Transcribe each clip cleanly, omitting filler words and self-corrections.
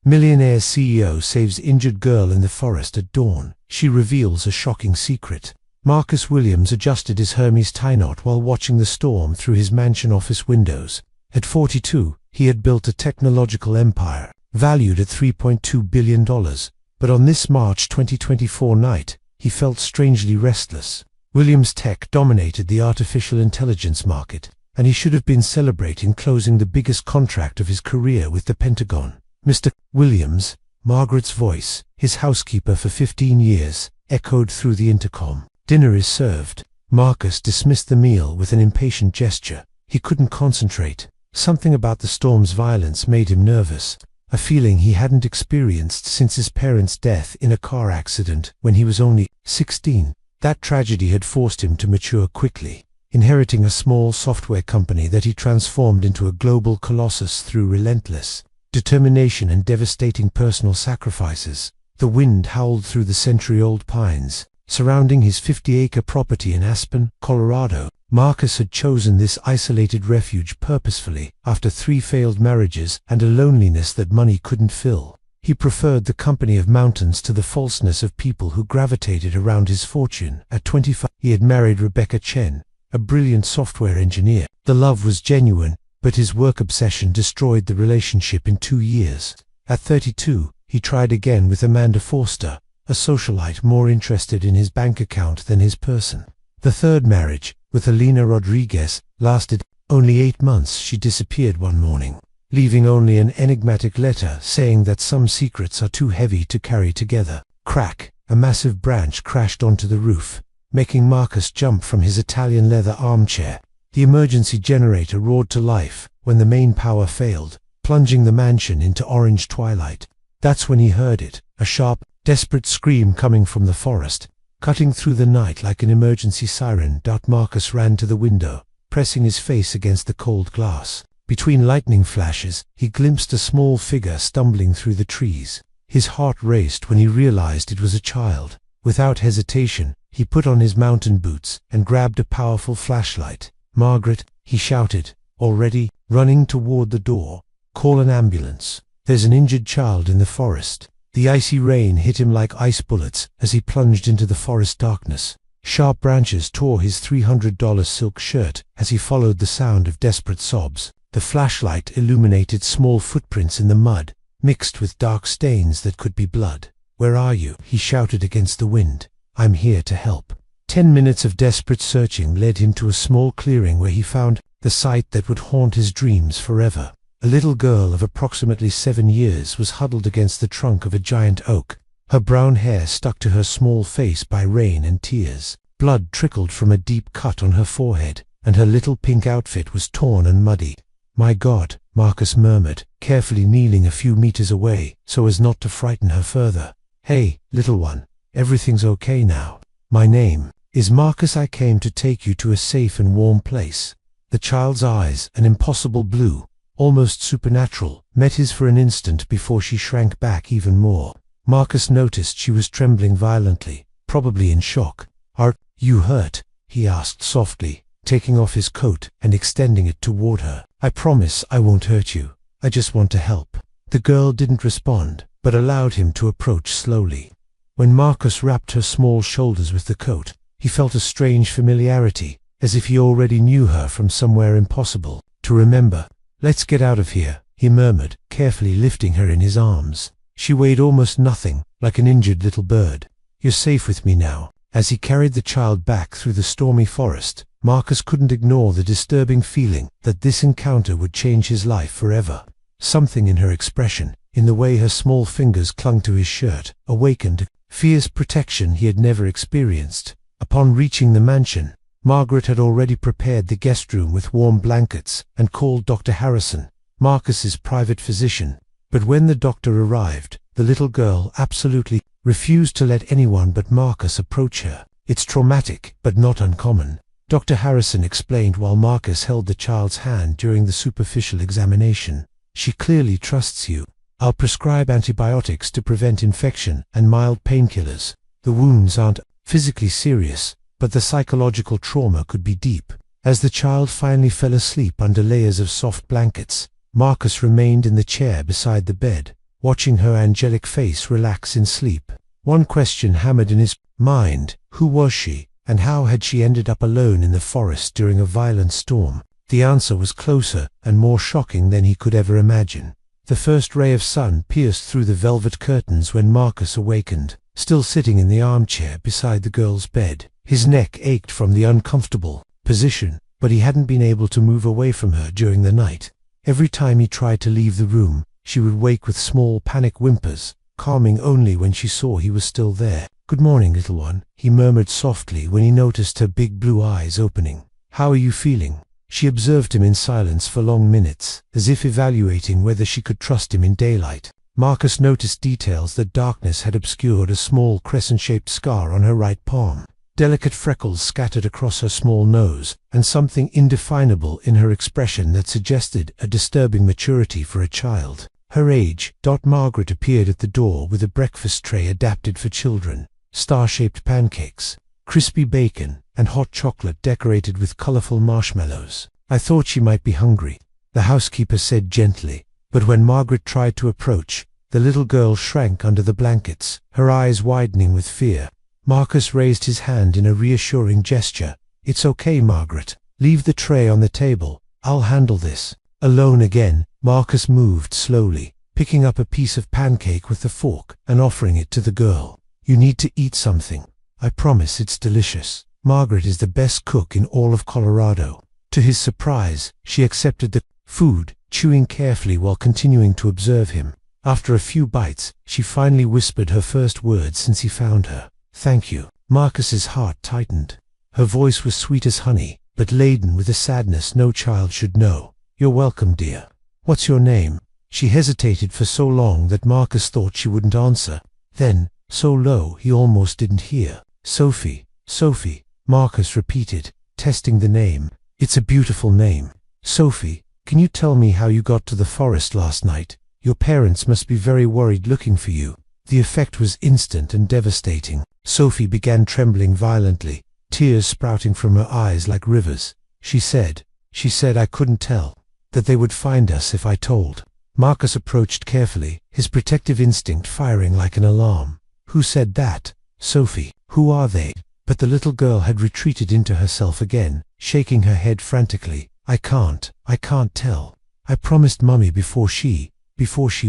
Millionaire CEO saves injured girl in the forest at dawn. She reveals a shocking secret. Marcus Williams adjusted his Hermes tie knot while watching the storm through his mansion office windows. At 42, he had built a technological empire, valued at $3.2 billion. But on this March 2024 night, he felt strangely restless. Williams Tech dominated the artificial intelligence market, and he should have been celebrating closing the biggest contract of his career with the Pentagon. Mr. Williams, Margaret's voice, his housekeeper for 15 years, echoed through the intercom. Dinner is served. Marcus dismissed the meal with an impatient gesture. He couldn't concentrate. Something about the storm's violence made him nervous, a feeling he hadn't experienced since his parents' death in a car accident when he was only 16. That tragedy had forced him to mature quickly, inheriting a small software company that he transformed into a global colossus through relentless determination and devastating personal sacrifices. The wind howled through the century-old pines, surrounding his 50-acre property in Aspen, Colorado. Marcus had chosen this isolated refuge purposefully, after 3 failed marriages and a loneliness that money couldn't fill. He preferred the company of mountains to the falseness of people who gravitated around his fortune. At 25, he had married Rebecca Chen, a brilliant software engineer. The love was genuine, but his work obsession destroyed the relationship in 2 years. At 32, he tried again with Amanda Forster, a socialite more interested in his bank account than his person. The third marriage, with Elena Rodriguez, lasted only 8 months. She disappeared one morning, leaving only an enigmatic letter saying that some secrets are too heavy to carry together. Crack! A massive branch crashed onto the roof, making Marcus jump from his Italian leather armchair. The emergency generator roared to life when the main power failed, plunging the mansion into orange twilight. That's when he heard it, a sharp, desperate scream coming from the forest, cutting through the night like an emergency siren. Marcus ran to the window, pressing his face against the cold glass. Between lightning flashes, he glimpsed a small figure stumbling through the trees. His heart raced when he realized it was a child. Without hesitation, he put on his mountain boots and grabbed a powerful flashlight. "Margaret," he shouted, already running toward the door. "Call an ambulance. There's an injured child in the forest." The icy rain hit him like ice bullets as he plunged into the forest darkness. Sharp branches tore his $300 silk shirt as he followed the sound of desperate sobs. The flashlight illuminated small footprints in the mud, mixed with dark stains that could be blood. "Where are you?" he shouted against the wind. "I'm here to help." 10 minutes of desperate searching led him to a small clearing where he found the sight that would haunt his dreams forever. A little girl of approximately 7 years was huddled against the trunk of a giant oak, her brown hair stuck to her small face by rain and tears. Blood trickled from a deep cut on her forehead, and her little pink outfit was torn and muddy. "My God," Marcus murmured, carefully kneeling a few meters away so as not to frighten her further. "Hey, little one, everything's okay now. My name is Marcus. I came to take you to a safe and warm place." The child's eyes, an impossible blue, almost supernatural, met his for an instant before she shrank back even more. Marcus noticed she was trembling violently, probably in shock. "Are you hurt?" he asked softly, taking off his coat and extending it toward her. "I promise I won't hurt you. I just want to help." The girl didn't respond, but allowed him to approach slowly. When Marcus wrapped her small shoulders with the coat, he felt a strange familiarity, as if he already knew her from somewhere impossible to remember. "Let's get out of here," he murmured, carefully lifting her in his arms. She weighed almost nothing, like an injured little bird. "You're safe with me now." As he carried the child back through the stormy forest, Marcus couldn't ignore the disturbing feeling that this encounter would change his life forever. Something in her expression, in the way her small fingers clung to his shirt, awakened fierce protection he had never experienced. Upon reaching the mansion, Margaret had already prepared the guest room with warm blankets and called Dr. Harrison, Marcus's private physician. But when the doctor arrived, the little girl absolutely refused to let anyone but Marcus approach her. "It's traumatic, but not uncommon," Dr. Harrison explained while Marcus held the child's hand during the superficial examination. "She clearly trusts you. I'll prescribe antibiotics to prevent infection and mild painkillers. The wounds aren't physically serious, but the psychological trauma could be deep." As the child finally fell asleep under layers of soft blankets, Marcus remained in the chair beside the bed, watching her angelic face relax in sleep. One question hammered in his mind: who was she, and how had she ended up alone in the forest during a violent storm? The answer was closer and more shocking than he could ever imagine. The first ray of sun pierced through the velvet curtains when Marcus awakened, still sitting in the armchair beside the girl's bed. His neck ached from the uncomfortable position, but he hadn't been able to move away from her during the night. Every time he tried to leave the room, she would wake with small panic whimpers, calming only when she saw he was still there. "Good morning, little one," he murmured softly when he noticed her big blue eyes opening. "How are you feeling?" She observed him in silence for long minutes, as if evaluating whether she could trust him in daylight. Marcus noticed details that darkness had obscured: a small crescent-shaped scar on her right palm, delicate freckles scattered across her small nose, and something indefinable in her expression that suggested a disturbing maturity for a child her age. Margaret appeared at the door with a breakfast tray adapted for children: star-shaped pancakes, crispy bacon, and hot chocolate decorated with colorful marshmallows. "I thought she might be hungry," the housekeeper said gently, but when Margaret tried to approach, the little girl shrank under the blankets, her eyes widening with fear. Marcus raised his hand in a reassuring gesture. "It's okay, Margaret. Leave the tray on the table. I'll handle this." Alone again, Marcus moved slowly, picking up a piece of pancake with the fork and offering it to the girl. "You need to eat something. I promise it's delicious. Margaret is the best cook in all of Colorado." To his surprise, she accepted the food, chewing carefully while continuing to observe him. After a few bites, she finally whispered her first words since he found her. "Thank you." Marcus's heart tightened. Her voice was sweet as honey, but laden with a sadness no child should know. "You're welcome, dear. What's your name?" She hesitated for so long that Marcus thought she wouldn't answer. Then, so low he almost didn't hear, "Sophie, Sophie," Marcus repeated, testing the name. "It's a beautiful name. Sophie, can you tell me how you got to the forest last night? Your parents must be very worried looking for you." The effect was instant and devastating. Sophie began trembling violently, tears sprouting from her eyes like rivers. She said, "I couldn't tell. That they would find us if I told." Marcus approached carefully, his protective instinct firing like an alarm. "Who said that, Sophie? Who are they?" But the little girl had retreated into herself again, shaking her head frantically. I can't tell. I promised Mummy before she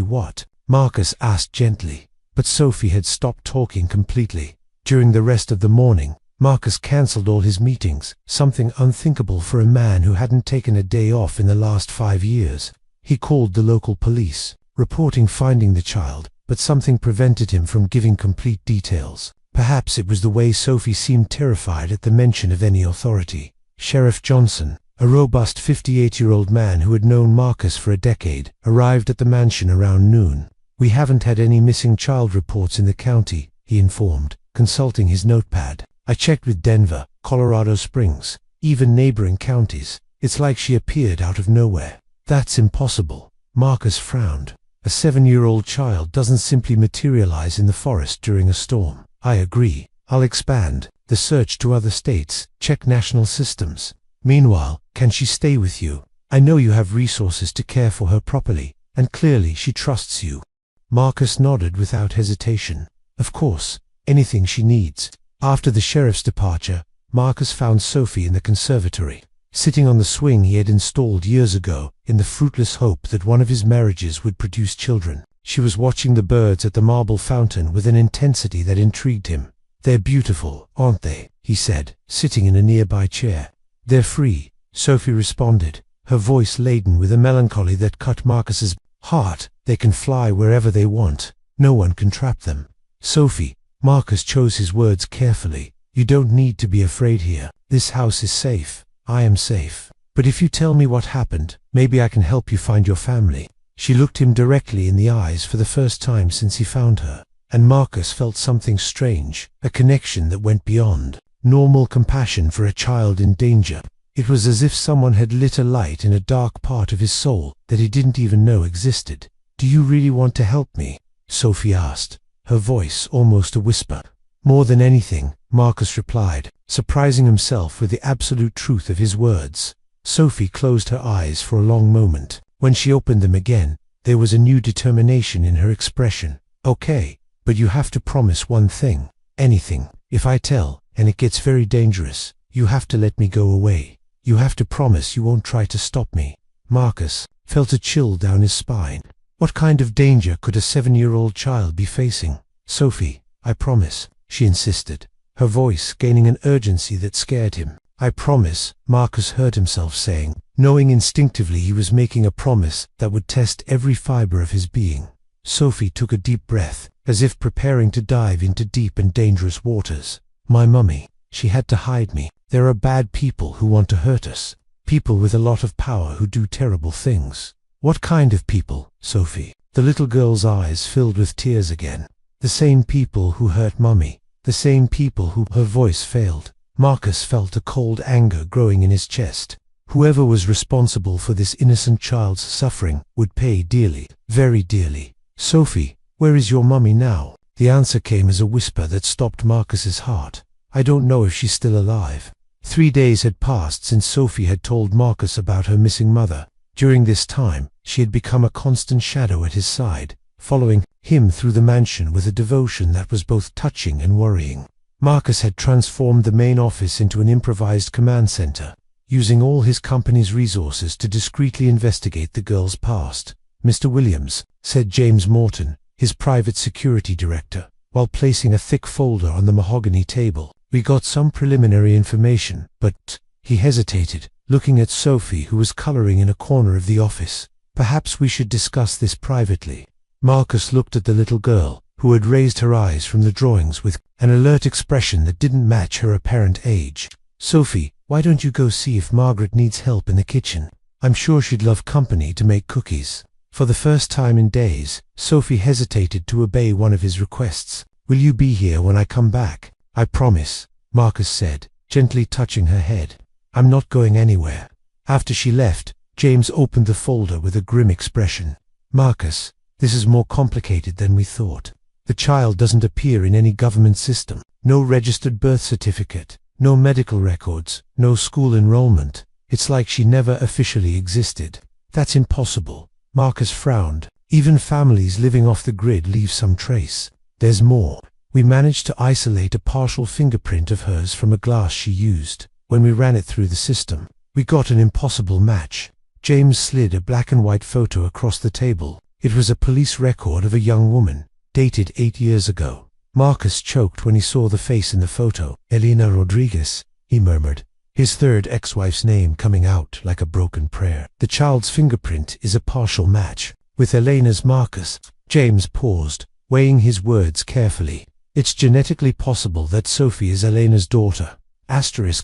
what?" Marcus asked gently. But Sophie had stopped talking completely. During the rest of the morning, Marcus cancelled all his meetings, something unthinkable for a man who hadn't taken a day off in the last 5 years. He called the local police, reporting finding the child, but something prevented him from giving complete details. Perhaps it was the way Sophie seemed terrified at the mention of any authority. Sheriff Johnson, a robust 58-year-old man who had known Marcus for a decade, arrived at the mansion around noon. "We haven't had any missing child reports in the county," he informed, consulting his notepad. "I checked with Denver, Colorado Springs, even neighboring counties. It's like she appeared out of nowhere." "That's impossible." Marcus frowned. "A 7-year-old child doesn't simply materialize in the forest during a storm." "I agree. I'll expand the search to other states, check national systems. Meanwhile, can she stay with you? I know you have resources to care for her properly, and clearly she trusts you." Marcus nodded without hesitation. "Of course, anything she needs." After the sheriff's departure, Marcus found Sophie in the conservatory, sitting on the swing he had installed years ago, in the fruitless hope that one of his marriages would produce children. She was watching the birds at the marble fountain with an intensity that intrigued him. "They're beautiful, aren't they?" he said, sitting in a nearby chair. "They're free," Sophie responded, her voice laden with a melancholy that cut Marcus's heart. "They can fly wherever they want. No one can trap them." "Sophie," Marcus chose his words carefully, "you don't need to be afraid here. This house is safe. I am safe. But if you tell me what happened, maybe I can help you find your family." She looked him directly in the eyes for the first time since he found her, and Marcus felt something strange, a connection that went beyond normal compassion for a child in danger. It was as if someone had lit a light in a dark part of his soul that he didn't even know existed. "Do you really want to help me?" Sophie asked, her voice almost a whisper. "More than anything," Marcus replied, surprising himself with the absolute truth of his words. Sophie closed her eyes for a long moment. When she opened them again, There was a new determination in her expression. "Okay, but you have to promise one thing. Anything. If I tell, and it gets very dangerous, you have to let me go away. You have to promise you won't try to stop me." Marcus felt a chill down his spine. What kind of danger could a 7-year-old child be facing? "Sophie, I promise," she insisted, her voice gaining an urgency that scared him. "I promise," Marcus heard himself saying, knowing instinctively he was making a promise that would test every fiber of his being. Sophie took a deep breath, as if preparing to dive into deep and dangerous waters. "My mummy, she had to hide me. There are bad people who want to hurt us. People with a lot of power who do terrible things." "What kind of people, Sophie?" The little girl's eyes filled with tears again. "The same people who hurt Mummy. The same people who—" Her voice failed. Marcus felt a cold anger growing in his chest. Whoever was responsible for this innocent child's suffering would pay dearly, very dearly. "Sophie, where is your mummy now?" The answer came as a whisper that stopped Marcus's heart. "I don't know if she's still alive." 3 days had passed since Sophie had told Marcus about her missing mother. During this time, she had become a constant shadow at his side, following him through the mansion with a devotion that was both touching and worrying. Marcus had transformed the main office into an improvised command center, using all his company's resources to discreetly investigate the girl's past. "Mr. Williams," said James Morton, his private security director, while placing a thick folder on the mahogany table, "we got some preliminary information, but—" He hesitated, looking at Sophie, who was coloring in a corner of the office. "Perhaps we should discuss this privately." Marcus looked at the little girl, who had raised her eyes from the drawings with an alert expression that didn't match her apparent age. "Sophie, why don't you go see if Margaret needs help in the kitchen? I'm sure she'd love company to make cookies." For the first time in days, Sophie hesitated to obey one of his requests. "Will you be here when I come back?" "I promise," Marcus said, gently touching her head. "I'm not going anywhere." After she left, James opened the folder with a grim expression. "Marcus, this is more complicated than we thought. The child doesn't appear in any government system. No registered birth certificate, no medical records, no school enrollment. It's like she never officially existed." "That's impossible." Marcus frowned. "Even families living off the grid leave some trace." "There's more. We managed to isolate a partial fingerprint of hers from a glass she used. When we ran it through the system, we got an impossible match." James slid a black and white photo across the table. It was a police record of a young woman, dated 8 years ago. Marcus choked when he saw the face in the photo. "Elena Rodriguez," he murmured, his third ex-wife's name coming out like a broken prayer. "The child's fingerprint is a partial match with Elena's." Marcus. James paused, weighing his words carefully. "It's genetically possible that Sophie is Elena's daughter."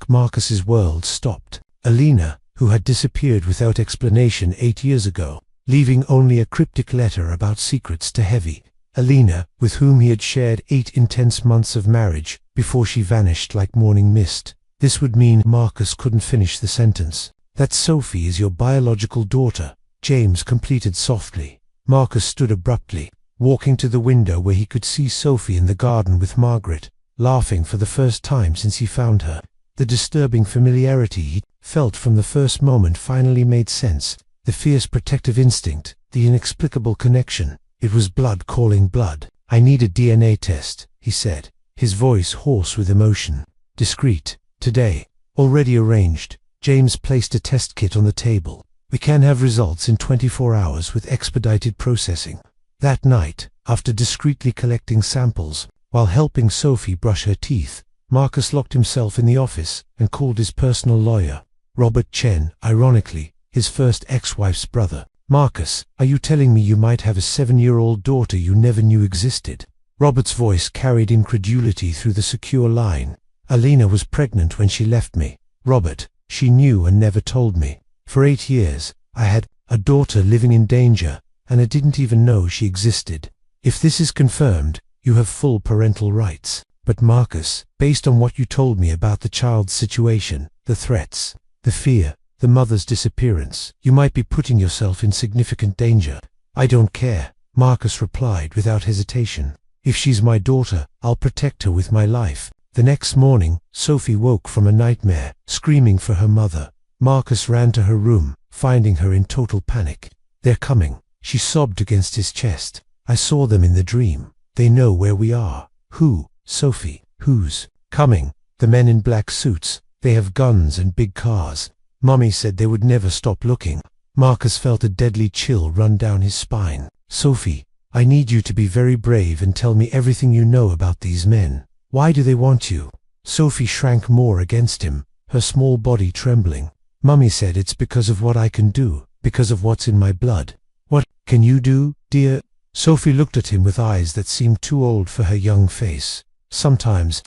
Marcus's world stopped. Elena, who had disappeared without explanation 8 years ago, leaving only a cryptic letter about secrets to Heavy. Elena, with whom he had shared 8 intense months of marriage before she vanished like morning mist. This would mean— Marcus couldn't finish the sentence. "That Sophie is your biological daughter," James completed softly. Marcus stood abruptly, walking to the window where he could see Sophie in the garden with Margaret, laughing for the first time since he found her. The disturbing familiarity he felt from the first moment finally made sense. The fierce protective instinct, the inexplicable connection. It was blood calling blood. "I need a DNA test," he said, his voice hoarse with emotion. "Discreet. Today." "Already arranged." James placed a test kit on the table. "We can have results in 24 hours with expedited processing." That night, after discreetly collecting samples, while helping Sophie brush her teeth, Marcus locked himself in the office and called his personal lawyer, Robert Chen, ironically, his first ex-wife's brother. "Marcus, are you telling me you might have a 7-year-old daughter you never knew existed?" Robert's voice carried incredulity through the secure line. "Elena was pregnant when she left me, Robert. She knew and never told me. For 8 years, I had a daughter living in danger, and I didn't even know she existed. If this is confirmed, you have full parental rights." "But Marcus, based on what you told me about the child's situation, the threats, the fear, the mother's disappearance, you might be putting yourself in significant danger." "I don't care," Marcus replied without hesitation. "If she's my daughter, I'll protect her with my life." The next morning, Sophie woke from a nightmare, screaming for her mother. Marcus ran to her room, finding her in total panic. "They're coming," She sobbed against his chest. I saw them in the dream. They know where we are. Who? Sophie. Who's coming? The men in black suits. They have guns and big cars. Mummy said they would never stop looking. Marcus felt a deadly chill run down his spine. Sophie, I need you to be very brave and tell me everything you know about these men. Why do they want you? Sophie shrank more against him, her small body trembling. Mummy said it's because of what I can do, because of what's in my blood. What can you do, dear? Sophie looked at him with eyes that seemed too old for her young face. Sometimes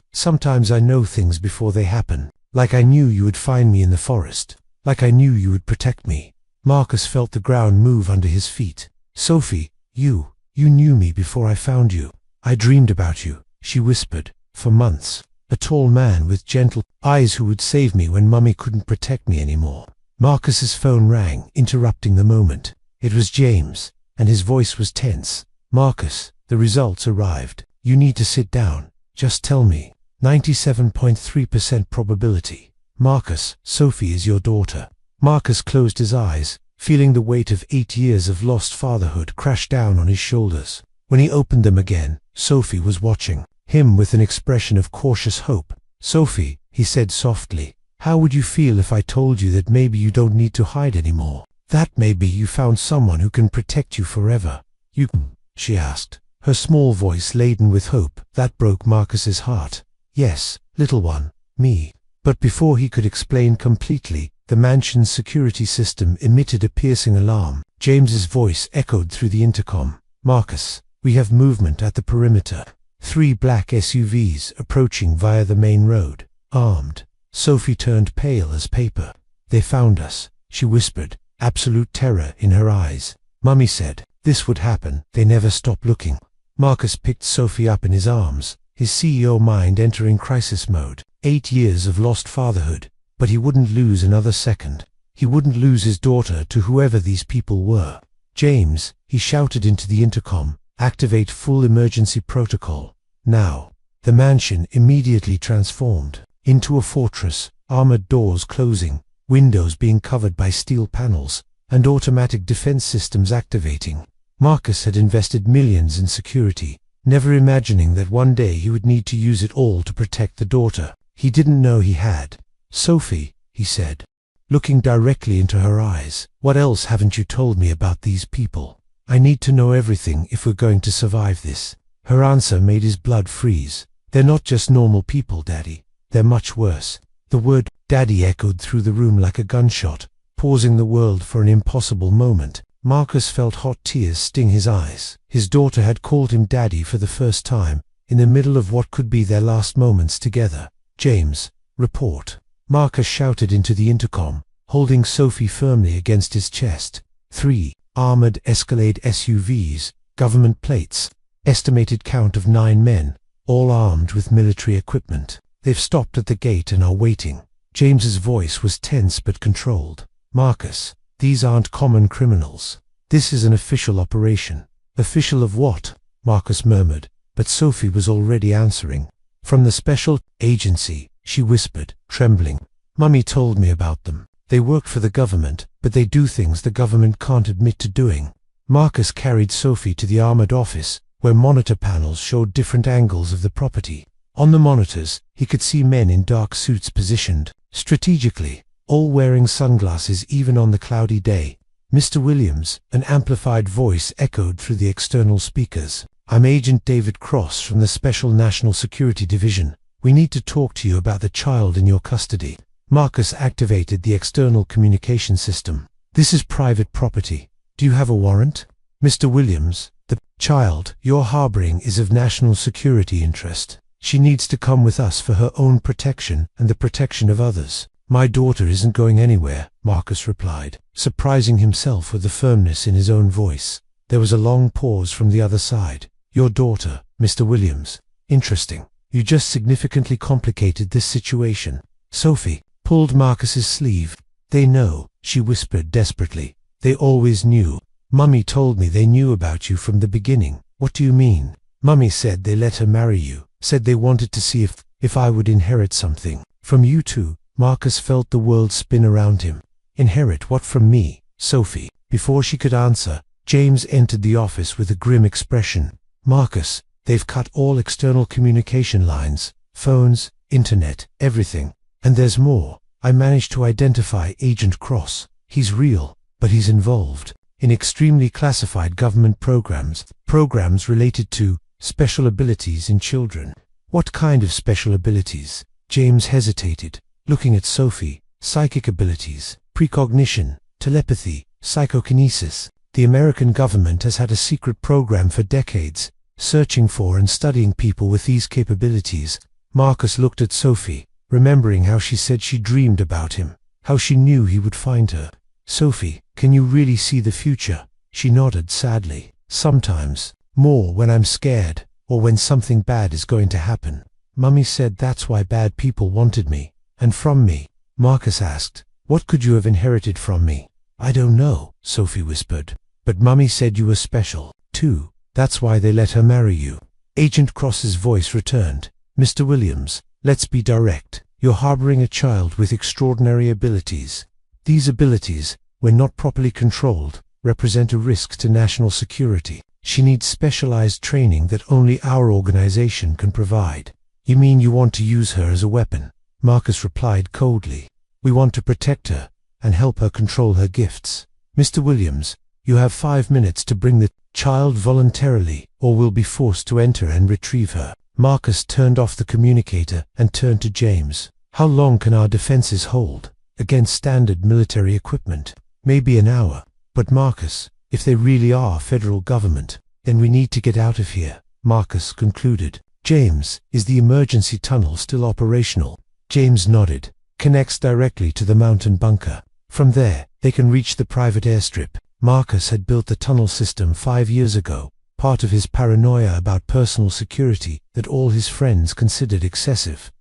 I know things before they happen. Like I knew you would find me in the forest. Like I knew you would protect me. Marcus felt the ground move under his feet. Sophie, you knew me before I found you. I dreamed about you, she whispered, for months. A tall man with gentle eyes who would save me when Mummy couldn't protect me anymore. Marcus's phone rang, interrupting the moment. It was James, and his voice was tense. Marcus, the results arrived. You need to sit down. Just tell me. 97.3% probability. Marcus, Sophie is your daughter. Marcus closed his eyes, feeling the weight of 8 years of lost fatherhood crash down on his shoulders. When he opened them again, Sophie was watching him with an expression of cautious hope. Sophie, he said softly, how would you feel if I told you that maybe you don't need to hide anymore? That maybe you found someone who can protect you forever. You, she asked, her small voice laden with hope. That broke Marcus's heart. Yes, little one, me. But before he could explain completely, the mansion's security system emitted a piercing alarm. James's voice echoed through the intercom. Marcus, we have movement at the perimeter. 3 black SUVs approaching via the main road, armed. Sophie turned pale as paper. They found us, she whispered, absolute terror in her eyes. Mummy said this would happen. They never stopped looking. Marcus picked Sophie up in his arms, his CEO mind entering crisis mode. 8 years of lost fatherhood, but he wouldn't lose another second. He wouldn't lose his daughter to whoever these people were. James, he shouted into the intercom, activate full emergency protocol. Now. The mansion immediately transformed into a fortress, armored doors closing, windows being covered by steel panels, and automatic defense systems activating. Marcus had invested millions in security, never imagining that one day he would need to use it all to protect the daughter. He didn't know he had. Sophie, he said, looking directly into her eyes, what else haven't you told me about these people? I need to know everything if we're going to survive this. Her answer made his blood freeze. They're not just normal people, Daddy. They're much worse. The word Daddy echoed through the room like a gunshot, pausing the world for an impossible moment. Marcus felt hot tears sting his eyes. His daughter had called him Daddy for the first time, in the middle of what could be their last moments together. James, report. Marcus shouted into the intercom, holding Sophie firmly against his chest. 3 armored Escalade SUVs, government plates. Estimated count of 9 men, all armed with military equipment. They've stopped at the gate and are waiting. James's voice was tense but controlled. Marcus, these aren't common criminals. This is an official operation. Official of what? Marcus murmured, but Sophie was already answering. From the special agency, she whispered, trembling. Mummy told me about them. They work for the government, but they do things the government can't admit to doing. Marcus carried Sophie to the armored office, where monitor panels showed different angles of the property. On the monitors, he could see men in dark suits positioned strategically, all wearing sunglasses even on the cloudy day. Mr. Williams, an amplified voice echoed through the external speakers. I'm Agent David Cross from the Special National Security Division. We need to talk to you about the child in your custody. Marcus activated the external communication system. This is private property. Do you have a warrant? Mr. Williams, the child you're harboring is of national security interest. She needs to come with us for her own protection and the protection of others. My daughter isn't going anywhere, Marcus replied, surprising himself with the firmness in his own voice. There was a long pause from the other side. Your daughter, Mr. Williams. Interesting. You just significantly complicated this situation. Sophie pulled Marcus's sleeve. They know, she whispered desperately. They always knew. Mummy told me they knew about you from the beginning. What do you mean? Mummy said they let her marry you, said they wanted to see if I would inherit something. From you too. Marcus felt the world spin around him. Inherit what from me, Sophie? Before she could answer, James entered the office with a grim expression. "Marcus, they've cut all external communication lines, phones, internet, everything. And there's more. I managed to identify Agent Cross. He's real, but he's involved in extremely classified government programs related to special abilities in children." "What kind of special abilities?" James hesitated, looking at Sophie. "Psychic abilities, precognition, telepathy, psychokinesis. The American government has had a secret program for decades, searching for and studying people with these capabilities." Marcus looked at Sophie, remembering how she said she dreamed about him, how she knew he would find her. "Sophie, can you really see the future?" She nodded sadly. "Sometimes, more when I'm scared, or when something bad is going to happen. Mummy said that's why bad people wanted me, and from me." Marcus asked, "What could you have inherited from me?" "I don't know," Sophie whispered. "But Mummy said you were special, too. That's why they let her marry you." Agent Cross's voice returned. "Mr. Williams, let's be direct. You're harboring a child with extraordinary abilities. These abilities, when not properly controlled, represent a risk to national security. She needs specialized training that only our organization can provide." "You mean you want to use her as a weapon?" Marcus replied coldly. "We want to protect her and help her control her gifts. Mr. Williams, you have 5 minutes to bring the child voluntarily, or we'll be forced to enter and retrieve her." Marcus turned off the communicator and turned to James. "How long can our defenses hold against standard military equipment?" "Maybe an hour. But Marcus, if they really are federal government, then we need to get out of here," Marcus concluded. "James, is the emergency tunnel still operational?" James nodded. "Connects directly to the mountain bunker. From there, they can reach the private airstrip." Marcus had built the tunnel system 5 years ago, part of his paranoia about personal security that all his friends considered excessive.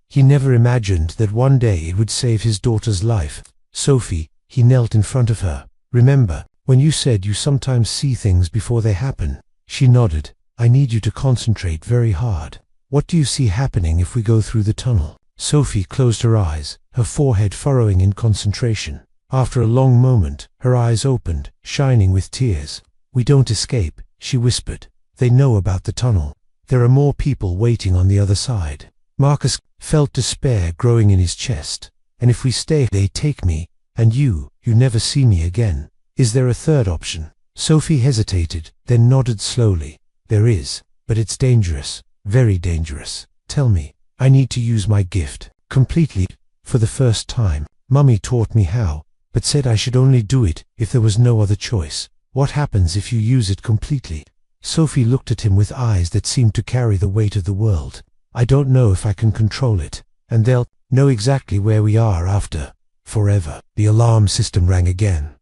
He never imagined that one day it would save his daughter's life. "Sophie," he knelt in front of her. "Remember when you said you sometimes see things before they happen?" She nodded. "I need you to concentrate very hard. What do you see happening if we go through the tunnel?" Sophie closed her eyes, her forehead furrowing in concentration. After a long moment, her eyes opened, shining with tears. "We don't escape," she whispered. "They know about the tunnel. There are more people waiting on the other side." Marcus felt despair growing in his chest. "And if we stay, they take me, and you never see me again. Is there a third option?" Sophie hesitated, then nodded slowly. "There is, but it's dangerous, very dangerous. Tell me. I need to use my gift completely for the first time. Mummy taught me how, but said I should only do it if there was no other choice. What happens if you use it completely?" Sophie looked at him with eyes that seemed to carry the weight of the world. "I don't know if I can control it, and they'll know exactly where we are after. Forever." The alarm system rang again.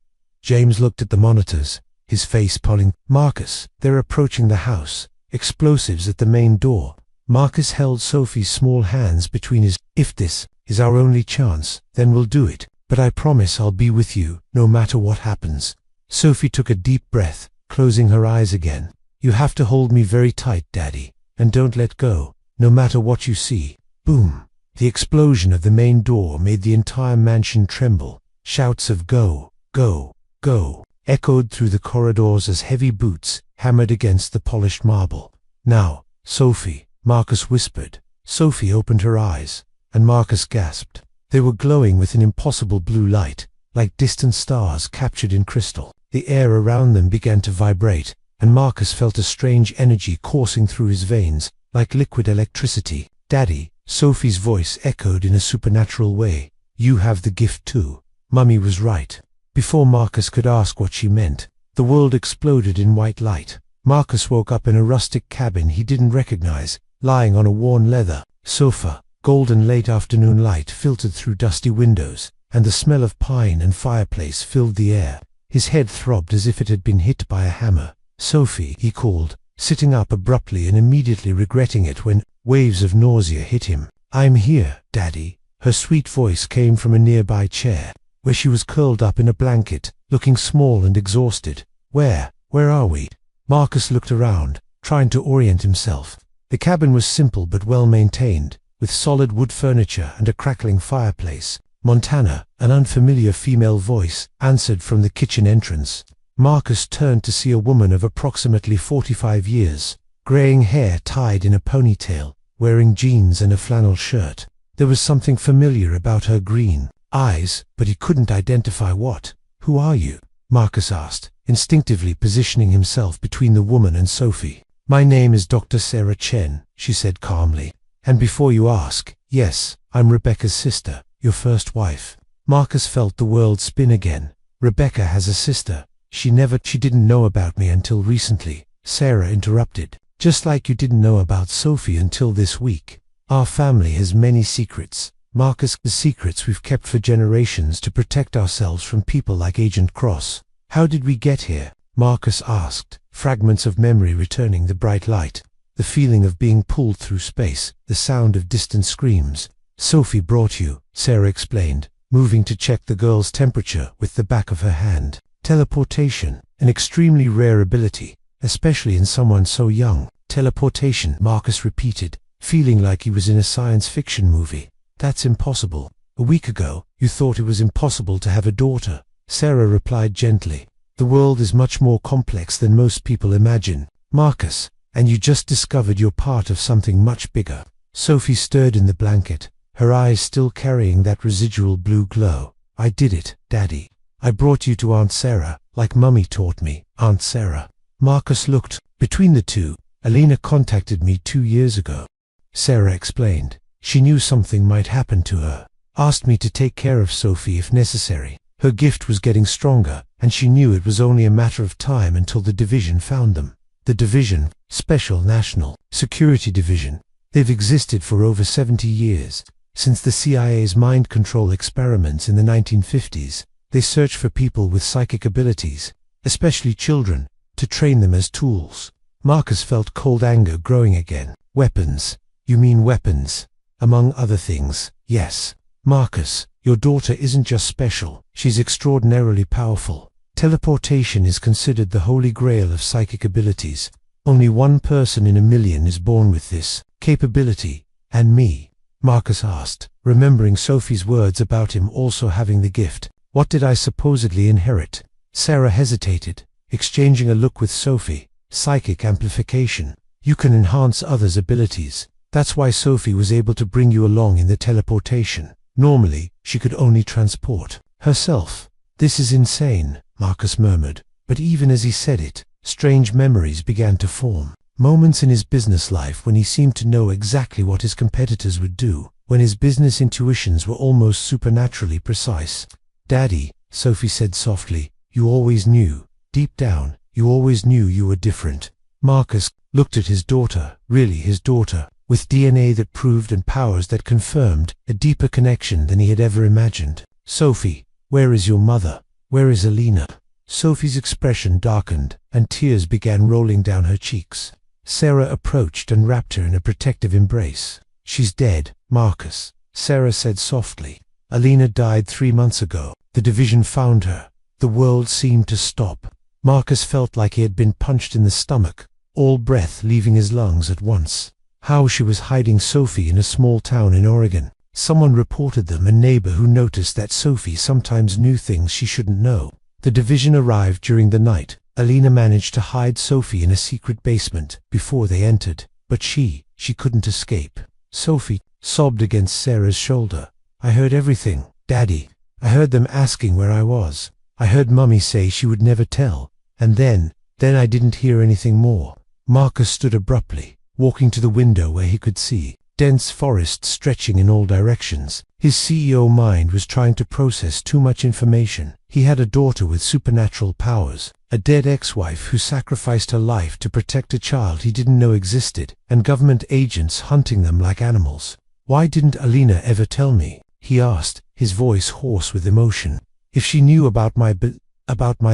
James looked at the monitors, his face pulling. "Marcus, they're approaching the house. Explosives at the main door." Marcus held Sophie's small hands between his. "If this is our only chance, then we'll do it. But I promise I'll be with you, no matter what happens." Sophie took a deep breath, closing her eyes again. "You have to hold me very tight, Daddy, and don't let go, no matter what you see." Boom! The explosion of the main door made the entire mansion tremble. Shouts of "Go! Go! Go!" echoed through the corridors as heavy boots hammered against the polished marble. "Now, Sophie," Marcus whispered. Sophie opened her eyes, and Marcus gasped. They were glowing with an impossible blue light, like distant stars captured in crystal. The air around them began to vibrate, and Marcus felt a strange energy coursing through his veins, like liquid electricity. "Daddy," Sophie's voice echoed in a supernatural way. "You have the gift too. Mummy was right." Before Marcus could ask what she meant, the world exploded in white light. Marcus woke up in a rustic cabin he didn't recognize, lying on a worn leather sofa. Golden late afternoon light filtered through dusty windows, and the smell of pine and fireplace filled the air. His head throbbed as if it had been hit by a hammer. "Sophie," he called, sitting up abruptly and immediately regretting it when waves of nausea hit him. "I'm here, Daddy." Her sweet voice came from a nearby chair, where she was curled up in a blanket, looking small and exhausted. Where are we?" Marcus looked around, trying to orient himself. The cabin was simple but well maintained, with solid wood furniture and a crackling fireplace. "Montana," an unfamiliar female voice answered from the kitchen entrance. Marcus turned to see a woman of approximately 45 years, graying hair tied in a ponytail, wearing jeans and a flannel shirt. There was something familiar about her green eyes, but he couldn't identify what. "Who are you?" Marcus asked, instinctively positioning himself between the woman and Sophie. "My name is Dr. Sarah Chen," she said calmly. "And before you ask, yes, I'm Rebecca's sister, your first wife." Marcus felt the world spin again. "Rebecca has a sister. She didn't know about me until recently," Sarah interrupted. "Just like you didn't know about Sophie until this week. Our family has many secrets, Marcus, the secrets we've kept for generations to protect ourselves from people like Agent Cross." "How did we get here?" Marcus asked, fragments of memory returning: the bright light, the feeling of being pulled through space, the sound of distant screams. "Sophie brought you," Sarah explained, moving to check the girl's temperature with the back of her hand. "Teleportation, an extremely rare ability, especially in someone so young." "Teleportation," Marcus repeated, feeling like he was in a science fiction movie. "That's impossible. A week ago, you thought it was impossible to have a daughter," Sarah replied gently. "The world is much more complex than most people imagine, Marcus, and you just discovered you're part of something much bigger." Sophie stirred in the blanket, her eyes still carrying that residual blue glow. "I did it, Daddy. I brought you to Aunt Sarah, like Mummy taught me." "Aunt Sarah?" Marcus looked. "Between the two, Alina contacted me 2 years ago," Sarah explained. "She knew something might happen to her. Asked me to take care of Sophie if necessary. Her gift was getting stronger, and she knew it was only a matter of time until the division found them." "The division?" "Special National Security Division. They've existed for over 70 years, since the CIA's mind control experiments in the 1950s. They search for people with psychic abilities, especially children, to train them as tools." Marcus felt cold anger growing again. "Weapons? You mean weapons?" "Among other things, yes. Marcus, your daughter isn't just special, she's extraordinarily powerful. Teleportation is considered the holy grail of psychic abilities. Only one person in a million is born with this capability. And me?" Marcus asked, remembering Sophie's words about him also having the gift. "What did I supposedly inherit?" Sarah hesitated, exchanging a look with Sophie. "Psychic amplification. You can enhance others' abilities. That's why Sophie was able to bring you along in the teleportation. Normally, she could only transport herself." "This is insane," Marcus murmured, but even as he said it, strange memories began to form. Moments in his business life when he seemed to know exactly what his competitors would do, when his business intuitions were almost supernaturally precise. "Daddy," Sophie said softly, "you always knew. Deep down, you always knew you were different." Marcus looked at his daughter, really his daughter, with DNA that proved and powers that confirmed a deeper connection than he had ever imagined. "Sophie, where is your mother? Where is Alina?" Sophie's expression darkened, and tears began rolling down her cheeks. Sarah approached and wrapped her in a protective embrace. "She's dead, Marcus," Sarah said softly. "Alina died 3 months ago. The division found her." The world seemed to stop. Marcus felt like he had been punched in the stomach, all breath leaving his lungs at once. How she was hiding Sophie in a small town in Oregon. Someone reported them, a neighbor who noticed that Sophie sometimes knew things she shouldn't know. The division arrived during the night. Alina managed to hide Sophie in a secret basement before they entered, but she couldn't escape. Sophie sobbed against Sarah's shoulder. "I heard everything, Daddy. I heard them asking where I was. I heard Mummy say she would never tell. And then I didn't hear anything more." Marcus stood abruptly, walking to the window where he could see dense forest stretching in all directions. His CEO mind was trying to process too much information. He had a daughter with supernatural powers, a dead ex-wife who sacrificed her life to protect a child he didn't know existed, and government agents hunting them like animals. "Why didn't Alina ever tell me?" he asked, his voice hoarse with emotion. "If she knew about my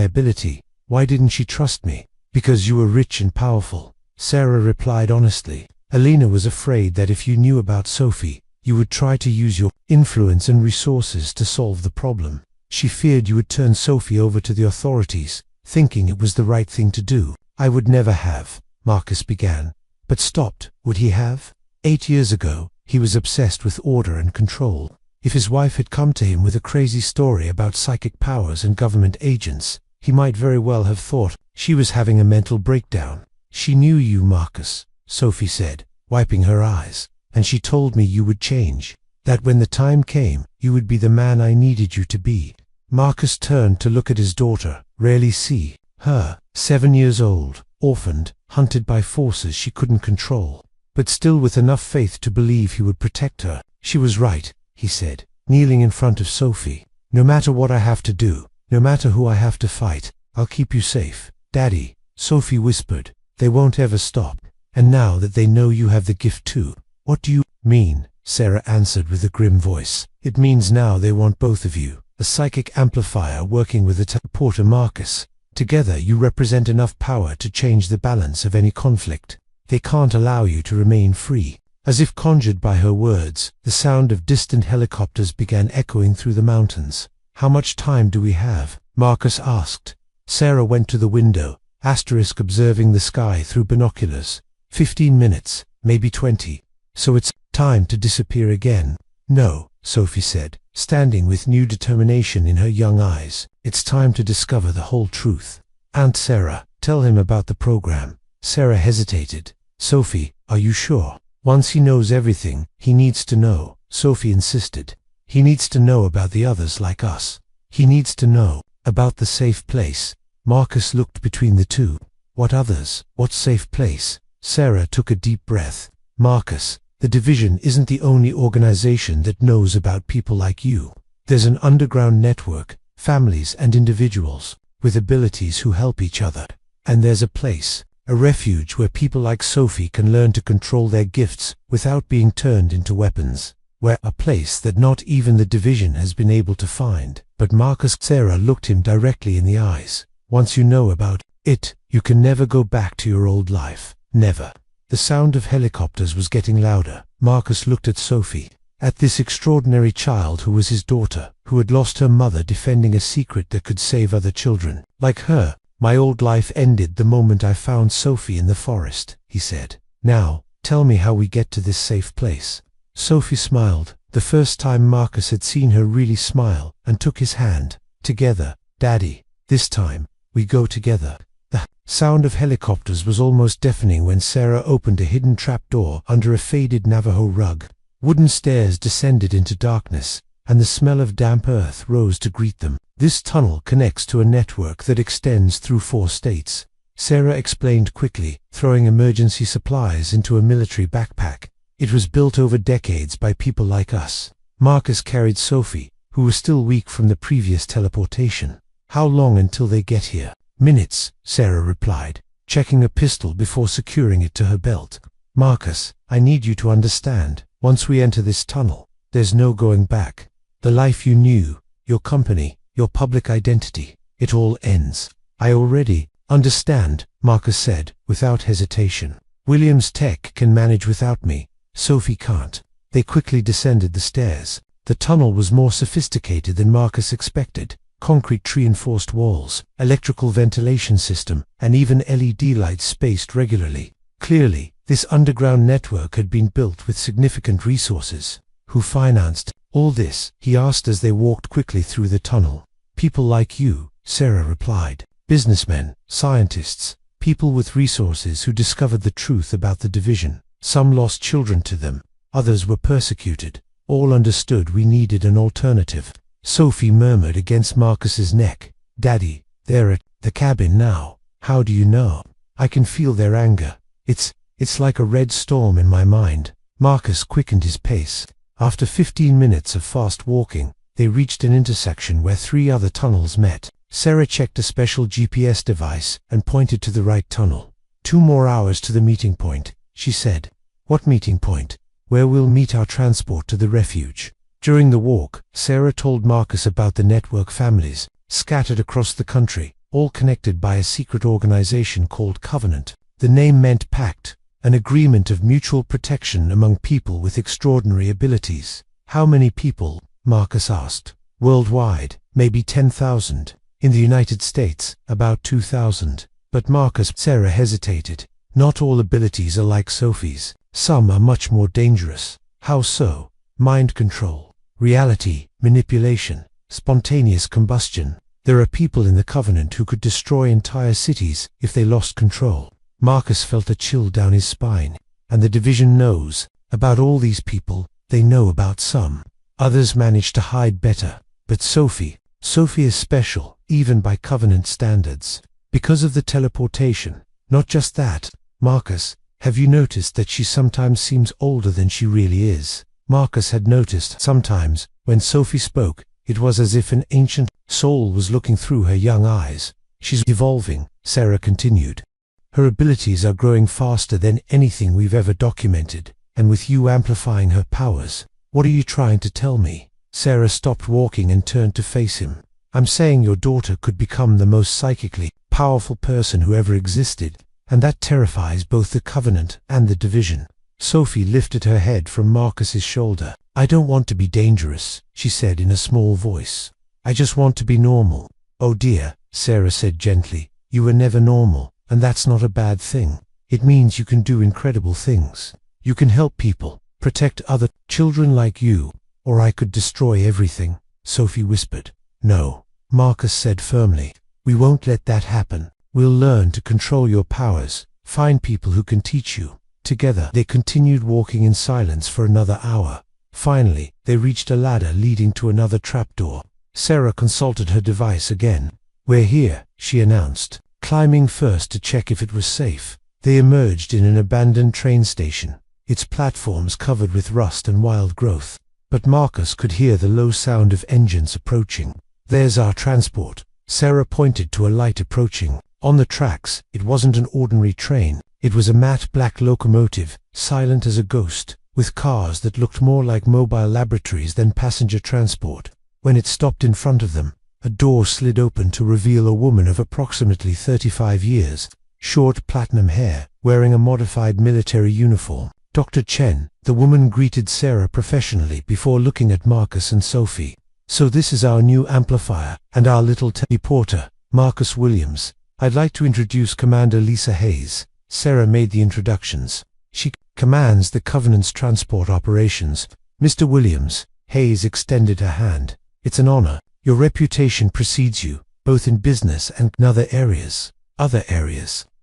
ability, why didn't she trust me?" "Because you were rich and powerful," Sarah replied honestly. "Alina was afraid that if you knew about Sophie, you would try to use your influence and resources to solve the problem. She feared you would turn Sophie over to the authorities, thinking it was the right thing to do." "I would never have," Marcus began, but stopped. Would he have? 8 years ago, he was obsessed with order and control. If his wife had come to him with a crazy story about psychic powers and government agents, He might very well have thought she was having a mental breakdown. She knew you, Marcus, Sophie said, wiping her eyes, and she told me you would change, that when the time came, you would be the man I needed you to be. Marcus turned to look at his daughter, rarely see her, 7 years old, orphaned, hunted by forces she couldn't control, but still with enough faith to believe he would protect her. She was right, he said, kneeling in front of Sophie. No matter what I have to do, no matter who I have to fight, I'll keep you safe. Daddy, Sophie whispered, they won't ever stop. And now that they know you have the gift too. What do you mean? Sarah answered with a grim voice. It means now they want both of you. A psychic amplifier working with a teleporter, Marcus. Together you represent enough power to change the balance of any conflict. They can't allow you to remain free. As if conjured by her words, the sound of distant helicopters began echoing through the mountains. How much time do we have? Marcus asked. Sarah went to the window, observing the sky through binoculars. 15 minutes, maybe 20. So it's time to disappear again. No, Sophie said, standing with new determination in her young eyes. It's time to discover the whole truth. Aunt Sarah, tell him about the program. Sarah hesitated. Sophie, are you sure? Once he knows everything, he needs to know, Sophie insisted. He needs to know about the others like us. He needs to know about the safe place. Marcus looked between the two. What others? What safe place? Sarah took a deep breath. Marcus, the division isn't the only organization that knows about people like you. There's an underground network, families and individuals, with abilities who help each other. And there's a place, a refuge where people like Sophie can learn to control their gifts without being turned into weapons. Where a place that not even the division has been able to find. But Marcus, Sarah looked him directly in the eyes. Once you know about it, you can never go back to your old life. Never. The sound of helicopters was getting louder. Marcus looked at Sophie, at this extraordinary child who was his daughter, who had lost her mother defending a secret that could save other children. Like her, my old life ended the moment I found Sophie in the forest, he said. Now, tell me how we get to this safe place. Sophie smiled, the first time Marcus had seen her really smile, and took his hand. Together, Daddy. This time, we go together. The sound of helicopters was almost deafening when Sarah opened a hidden trapdoor under a faded Navajo rug. Wooden stairs descended into darkness, and the smell of damp earth rose to greet them. This tunnel connects to a network that extends through 4 states. Sarah explained quickly, throwing emergency supplies into a military backpack. It was built over decades by people like us. Marcus carried Sophie, who was still weak from the previous teleportation. How long until they get here? Minutes, Sarah replied, checking a pistol before securing it to her belt. Marcus, I need you to understand, once we enter this tunnel, there's no going back. The life you knew, your company, your public identity, it all ends. I already understand, Marcus said, without hesitation. Williams Tech can manage without me. Sophie can't. They quickly descended the stairs. The tunnel was more sophisticated than Marcus expected. Concrete tree-enforced walls, electrical ventilation system, and even LED lights spaced regularly. Clearly, this underground network had been built with significant resources. Who financed all this? He asked as they walked quickly through the tunnel. People like you, Sarah replied. Businessmen, scientists, people with resources who discovered the truth about the division. Some lost children to them, others were persecuted. All understood we needed an alternative. Sophie murmured against Marcus's neck. Daddy, they're at the cabin now. How do you know? I can feel their anger. It's like a red storm in my mind. Marcus quickened his pace. After 15 minutes of fast walking, they reached an intersection where 3 other tunnels met. Sarah checked a special GPS device and pointed to the right tunnel. 2 more hours to the meeting point, she said. What meeting point? Where we'll meet our transport to the refuge. During the walk, Sarah told Marcus about the network families, scattered across the country, all connected by a secret organization called Covenant. The name meant pact, an agreement of mutual protection among people with extraordinary abilities. How many people? Marcus asked. Worldwide, maybe 10,000. In the United States, about 2,000. But Marcus, Sarah hesitated. Not all abilities are like Sophie's. Some are much more dangerous. How so? Mind control, reality, manipulation, spontaneous combustion. There are people in the Covenant who could destroy entire cities if they lost control. Marcus felt a chill down his spine. And the division knows about all these people. They know about some. Others manage to hide better. But Sophie is special, even by Covenant standards. Because of the teleportation. Not just that, Marcus, have you noticed that she sometimes seems older than she really is? Marcus had noticed sometimes, when Sophie spoke, it was as if an ancient soul was looking through her young eyes. She's evolving, Sarah continued. Her abilities are growing faster than anything we've ever documented, and with you amplifying her powers. What are you trying to tell me? Sarah stopped walking and turned to face him. I'm saying your daughter could become the most psychically powerful person who ever existed, and that terrifies both the Covenant and the division. Sophie lifted her head from Marcus's shoulder. I don't want to be dangerous, she said in a small voice. I just want to be normal. Oh dear, Sarah said gently, you were never normal, and that's not a bad thing. It means you can do incredible things. You can help people, protect other children like you, or I could destroy everything, Sophie whispered. No, Marcus said firmly. We won't let that happen. We'll learn to control your powers, find people who can teach you. Together, they continued walking in silence for another hour. Finally, they reached a ladder leading to another trapdoor. Sarah consulted her device again. We're here, she announced, climbing first to check if it was safe. They emerged in an abandoned train station, its platforms covered with rust and wild growth. But Marcus could hear the low sound of engines approaching. There's our transport. Sarah pointed to a light approaching. On the tracks, it wasn't an ordinary train. It was a matte black locomotive, silent as a ghost, with cars that looked more like mobile laboratories than passenger transport. When it stopped in front of them, a door slid open to reveal a woman of approximately 35 years, short platinum hair, wearing a modified military uniform. Dr. Chen, the woman greeted Sarah professionally before looking at Marcus and Sophie. So this is our new amplifier and our little teleporter, Marcus Williams. I'd like to introduce Commander Lisa Hayes. Sarah made the introductions. She commands the Covenant's transport operations. Mr. Williams, Hayes extended her hand. It's an honor. Your reputation precedes you, both in business and in other areas.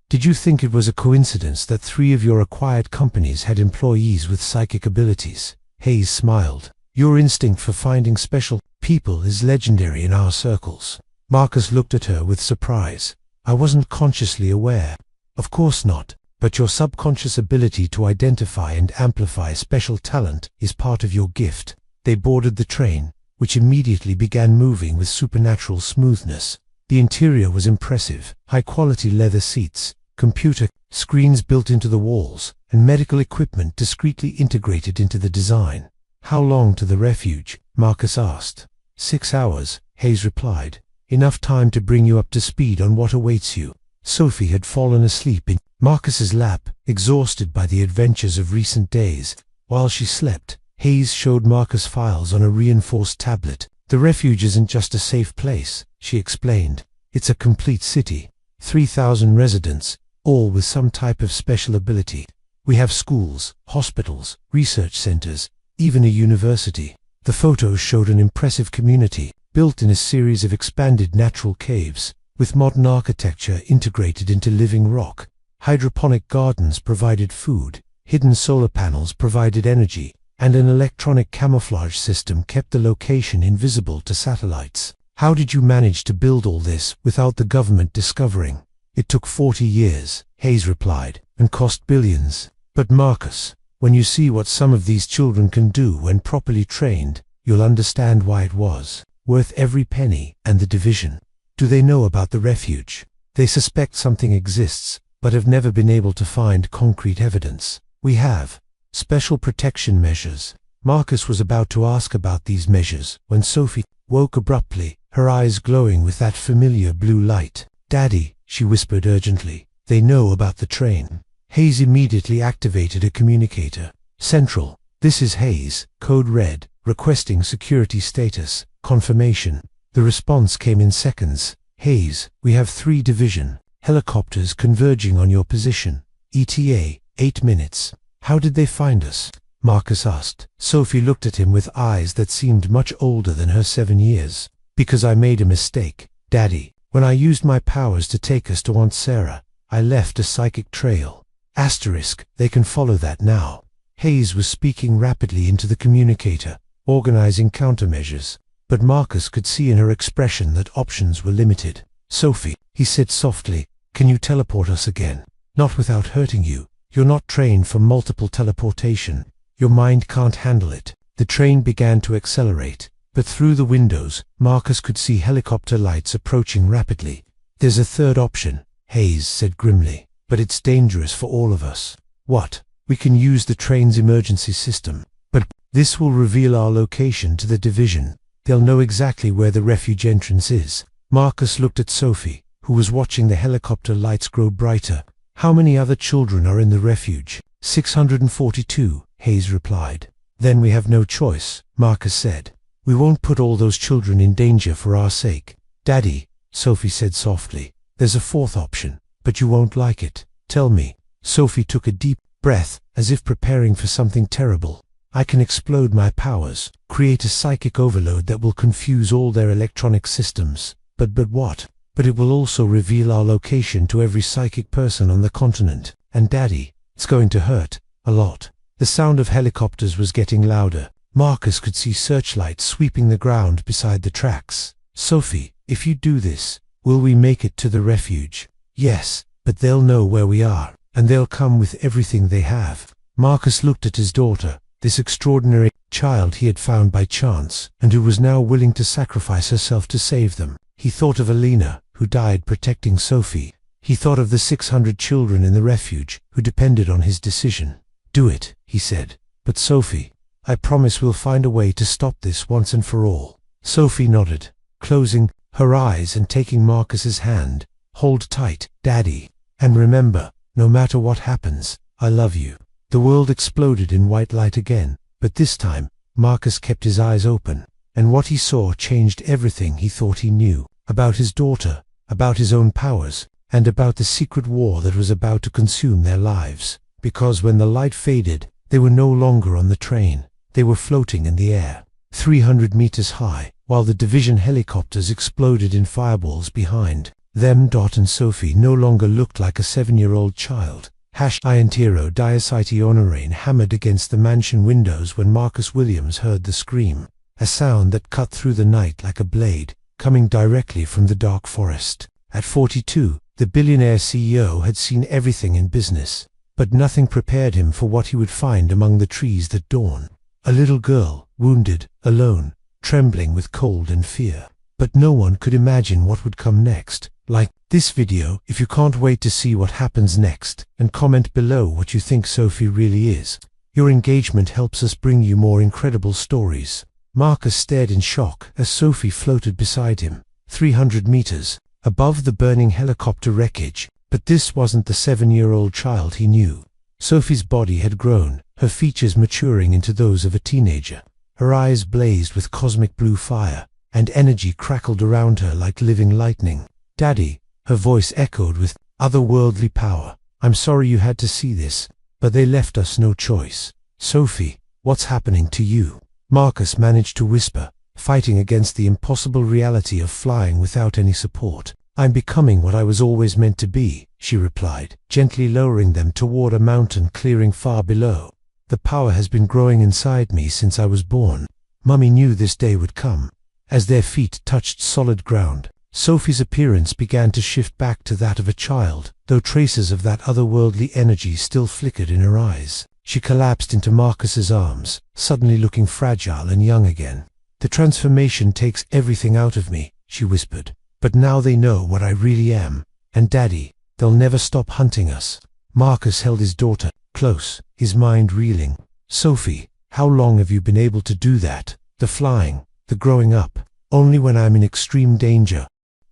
Did you think it was a coincidence that 3 of your acquired companies had employees with psychic abilities? Hayes smiled. Your instinct for finding special people is legendary in our circles. Marcus looked at her with surprise. I wasn't consciously aware. Of course not, but your subconscious ability to identify and amplify special talent is part of your gift. They boarded the train, which immediately began moving with supernatural smoothness. The interior was impressive, high-quality leather seats, computer screens built into the walls, and medical equipment discreetly integrated into the design. How long to the refuge? Marcus asked. 6 hours, Hayes replied. Enough time to bring you up to speed on what awaits you. Sophie had fallen asleep in Marcus's lap, exhausted by the adventures of recent days. While she slept, Hayes showed Marcus files on a reinforced tablet. The refuge isn't just a safe place, she explained. It's a complete city. 3,000 residents, all with some type of special ability. We have schools, hospitals, research centers, even a university. The photos showed an impressive community, built in a series of expanded natural caves, with modern architecture integrated into living rock. Hydroponic gardens provided food, hidden solar panels provided energy, and an electronic camouflage system kept the location invisible to satellites. How did you manage to build all this without the government discovering? It took 40 years, Hayes replied, and cost billions. But Marcus, when you see what some of these children can do when properly trained, you'll understand why it was worth every penny. And the division. Do they know about the refuge? They suspect something exists, but have never been able to find concrete evidence. We have special protection measures. Marcus was about to ask about these measures when Sophie woke abruptly, her eyes glowing with that familiar blue light. Daddy, she whispered urgently, they know about the train. Hayes immediately activated a communicator. Central, this is Hayes, code red, requesting security status, confirmation. The response came in seconds. Hayes, we have 3 division helicopters converging on your position. ETA, 8 minutes. How did they find us? Marcus asked. Sophie looked at him with eyes that seemed much older than her 7 years. Because I made a mistake. Daddy, when I used my powers to take us to Aunt Sarah, I left a psychic trail. Asterisk, they can follow that now. Hayes was speaking rapidly into the communicator, organizing countermeasures, but Marcus could see in her expression that options were limited. Sophie, he said softly, can you teleport us again? Not without hurting you. You're not trained for multiple teleportation. Your mind can't handle it. The train began to accelerate, but through the windows, Marcus could see helicopter lights approaching rapidly. There's a third option, Hayes said grimly, but it's dangerous for all of us. What? We can use the train's emergency system, but this will reveal our location to the division. They'll know exactly where the refuge entrance is. Marcus looked at Sophie, who was watching the helicopter lights grow brighter. How many other children are in the refuge? 642, Hayes replied. Then we have no choice, Marcus said. We won't put all those children in danger for our sake. Daddy, Sophie said softly, there's a fourth option, but you won't like it. Tell me. Sophie took a deep breath, as if preparing for something terrible. I can explode my powers, create a psychic overload that will confuse all their electronic systems. But what? But it will also reveal our location to every psychic person on the continent. And Daddy, it's going to hurt. A lot. The sound of helicopters was getting louder. Marcus could see searchlights sweeping the ground beside the tracks. Sophie, if you do this, will we make it to the refuge? Yes, but they'll know where we are, and they'll come with everything they have. Marcus looked at his daughter, this extraordinary child he had found by chance, and who was now willing to sacrifice herself to save them. He thought of Alina, who died protecting Sophie. He thought of the 600 children in the refuge, who depended on his decision. Do it, he said. But Sophie, I promise we'll find a way to stop this once and for all. Sophie nodded, closing her eyes and taking Marcus's hand. Hold tight, Daddy. And remember, no matter what happens, I love you. The world exploded in white light again, but this time, Marcus kept his eyes open, and what he saw changed everything he thought he knew about his daughter, about his own powers, and about the secret war that was about to consume their lives. Because when the light faded, they were no longer on the train. They were floating in the air, 300 meters high, while the division helicopters exploded in fireballs behind them. Dot and Sophie no longer looked like a 7-year-old child. Iantiro diacetyl hammered against the mansion windows when Marcus Williams heard the scream, a sound that cut through the night like a blade, coming directly from the dark forest. At 42, the billionaire CEO had seen everything in business, but nothing prepared him for what he would find among the trees that dawn. A little girl, wounded, alone, trembling with cold and fear. But no one could imagine what would come next. Like this video if you can't wait to see what happens next, and comment below what you think Sophie really is. Your engagement helps us bring you more incredible stories. Marcus stared in shock as Sophie floated beside him, 300 meters above the burning helicopter wreckage. But this wasn't the 7-year-old child he knew. Sophie's body had grown, her features maturing into those of a teenager. Her eyes blazed with cosmic blue fire, and energy crackled around her like living lightning. Daddy, her voice echoed with otherworldly power. I'm sorry you had to see this, but they left us no choice. Sophie, what's happening to you? Marcus managed to whisper, fighting against the impossible reality of flying without any support. I'm becoming what I was always meant to be, she replied, gently lowering them toward a mountain clearing far below. The power has been growing inside me since I was born. Mummy knew this day would come. As their feet touched solid ground, Sophie's appearance began to shift back to that of a child, though traces of that otherworldly energy still flickered in her eyes. She collapsed into Marcus's arms, suddenly looking fragile and young again. The transformation takes everything out of me, she whispered. But now they know what I really am. And Daddy, they'll never stop hunting us. Marcus held his daughter close, his mind reeling. Sophie, how long have you been able to do that? The flying, the growing up. Only when I'm in extreme danger.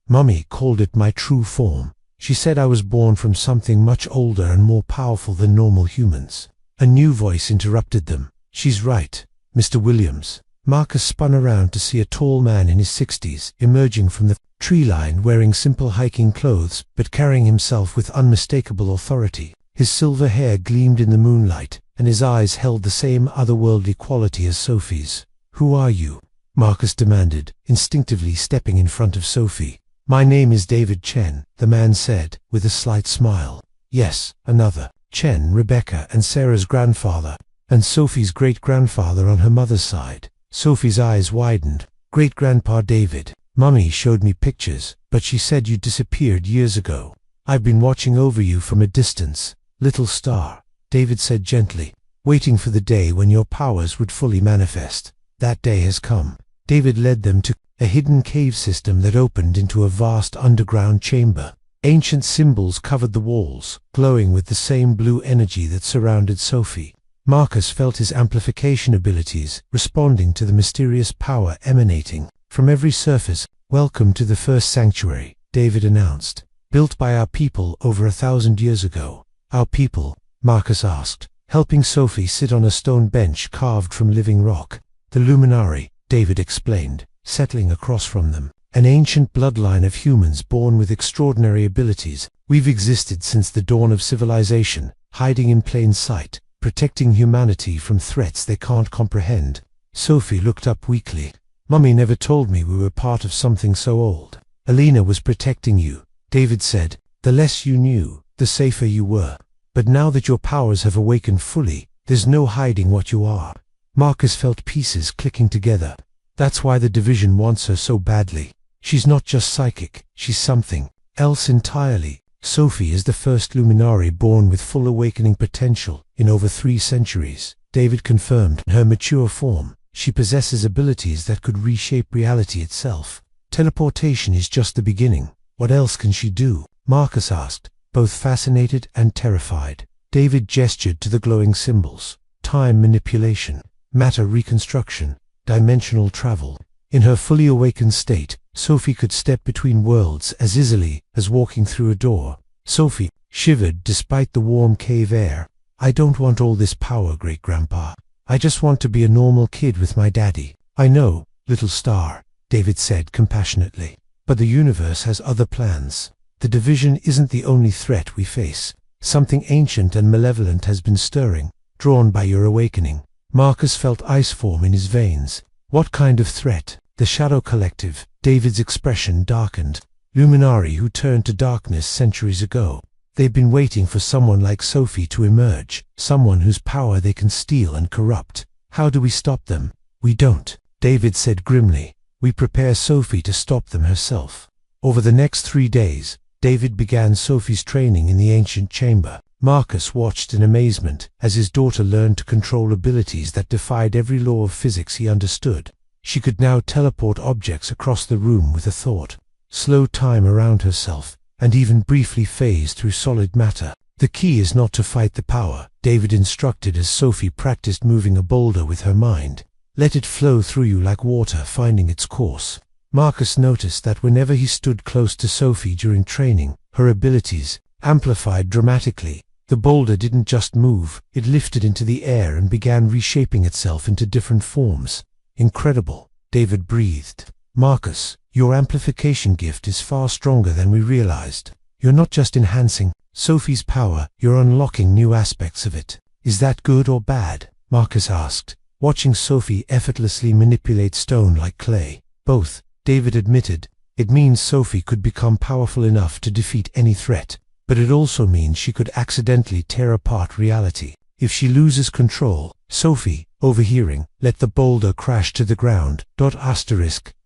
Mummy called it my true form. She said I was born from something much older and more powerful than normal humans. A new voice interrupted them. She's right, Mr. Williams. Marcus spun around to see a tall man in his 60s emerging from the tree line wearing simple hiking clothes but carrying himself with unmistakable authority. His silver hair gleamed in the moonlight, and his eyes held the same otherworldly quality as Sophie's. Who are you? Marcus demanded, instinctively stepping in front of Sophie. My name is David Chen, the man said, with a slight smile. Yes, another. Chen, Rebecca and Sarah's grandfather, and Sophie's great-grandfather on her mother's side. Sophie's eyes widened. Great-grandpa David. Mummy showed me pictures, but she said you disappeared years ago. I've been watching over you from a distance, little star, David said gently, waiting for the day when your powers would fully manifest. That day has come. David led them to a hidden cave system that opened into a vast underground chamber. Ancient symbols covered the walls, glowing with the same blue energy that surrounded Sophie. Marcus felt his amplification abilities responding to the mysterious power emanating from every surface. Welcome to the first sanctuary, David announced. Built by our people over 1,000 years ago. Our people? Marcus asked, helping Sophie sit on a stone bench carved from living rock. The Luminari, David explained, settling across from them. An ancient bloodline of humans born with extraordinary abilities. We've existed since the dawn of civilization, hiding in plain sight, protecting humanity from threats they can't comprehend. Sophie looked up weakly. Mummy never told me we were part of something so old. Alina was protecting you, David said. The less you knew, the safer you were. But now that your powers have awakened fully, there's no hiding what you are. Marcus felt pieces clicking together. That's why the division wants her so badly. She's not just psychic, she's something else entirely. Sophie is the first Luminari born with full awakening potential in over 3 centuries. David confirmed. In her mature form, she possesses abilities that could reshape reality itself. Teleportation is just the beginning. What else can she do? Marcus asked, both fascinated and terrified. David gestured to the glowing symbols. Time manipulation, matter reconstruction, dimensional travel. In her fully awakened state, Sophie could step between worlds as easily as walking through a door. Sophie shivered despite the warm cave air. I don't want all this power, great-grandpa. I just want to be a normal kid with my daddy. I know, little star, David said compassionately. But the universe has other plans. The division isn't the only threat we face. Something ancient and malevolent has been stirring, drawn by your awakening. Marcus felt ice form in his veins. What kind of threat? The Shadow Collective. David's expression darkened. Luminari who turned to darkness centuries ago. They've been waiting for someone like Sophie to emerge, someone whose power they can steal and corrupt. How do we stop them? We don't, David said grimly. We prepare Sophie to stop them herself. Over the next 3 days, David began Sophie's training in the ancient chamber. Marcus watched in amazement as his daughter learned to control abilities that defied every law of physics he understood. She could now teleport objects across the room with a thought, slow time around herself, and even briefly phase through solid matter. The key is not to fight the power, David instructed as Sophie practiced moving a boulder with her mind. Let it flow through you like water finding its course. Marcus noticed that whenever he stood close to Sophie during training, her abilities amplified dramatically. The boulder didn't just move, it lifted into the air and began reshaping itself into different forms. Incredible, David breathed. Marcus, your amplification gift is far stronger than we realized. You're not just enhancing Sophie's power, you're unlocking new aspects of it. Is that good or bad? Marcus asked, watching Sophie effortlessly manipulate stone like clay. Both, David admitted. It means Sophie could become powerful enough to defeat any threat. But it also means she could accidentally tear apart reality. If she loses control, Sophie, overhearing, let the boulder crash to the ground.